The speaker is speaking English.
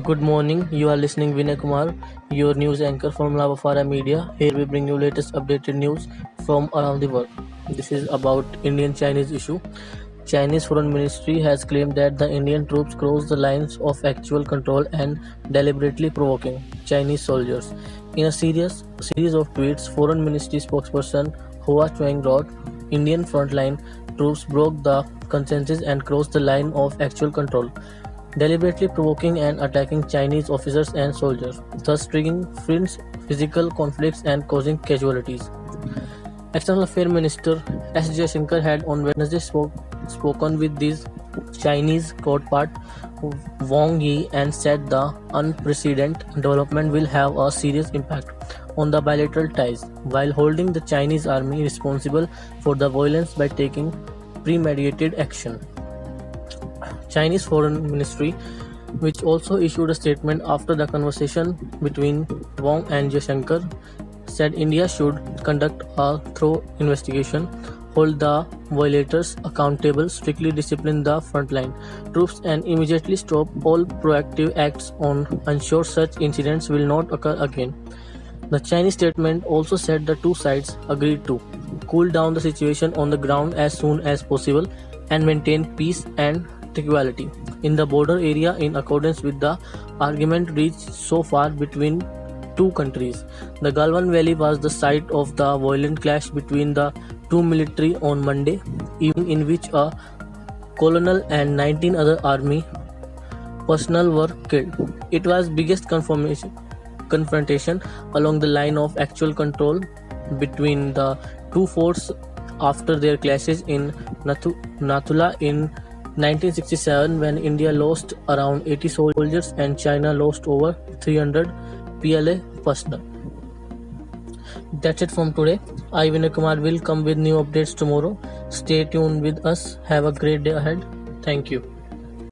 Good morning. You are listening Vinay Kumar, your news anchor from Lavafara Media. Here we bring you latest updated news from around the world. This is about Indian-Chinese issue. Chinese Foreign Ministry has claimed that the Indian troops crossed the lines of actual control and deliberately provoking Chinese soldiers. In a series of tweets, Foreign Ministry spokesperson Hua Chuang wrote, Indian frontline troops broke the consensus and crossed the line of actual control, deliberately provoking and attacking Chinese officers and soldiers, thus triggering fierce physical conflicts and causing casualties. External Affairs Minister S. Jaishankar had on Wednesday spoken with his Chinese counterpart Wang Yi and said the unprecedented development will have a serious impact on the bilateral ties, while holding the Chinese army responsible for the violence by taking premeditated action. Chinese Foreign Ministry, which also issued a statement after the conversation between Wang and Jaishankar, said India should conduct a thorough investigation, hold the violators accountable, strictly discipline the frontline troops, and immediately stop all proactive acts on ensure such incidents will not occur again. The Chinese statement also said the two sides agreed to cool down the situation on the ground as soon as possible and maintain peace and tranquility in the border area in accordance with the agreement reached so far between two countries. The Galwan Valley was the site of the violent clash between the two military on Monday evening, in which a colonel and 19 other army personnel were killed. It was biggest confrontation along the line of actual control between the two forces after their clashes in Nathula in 1967, when India lost around 80 soldiers and China lost over 300 PLA personnel. That's it from today. I, Vinay Kumar, will come with new updates tomorrow. Stay tuned with us. Have a great day ahead. Thank you.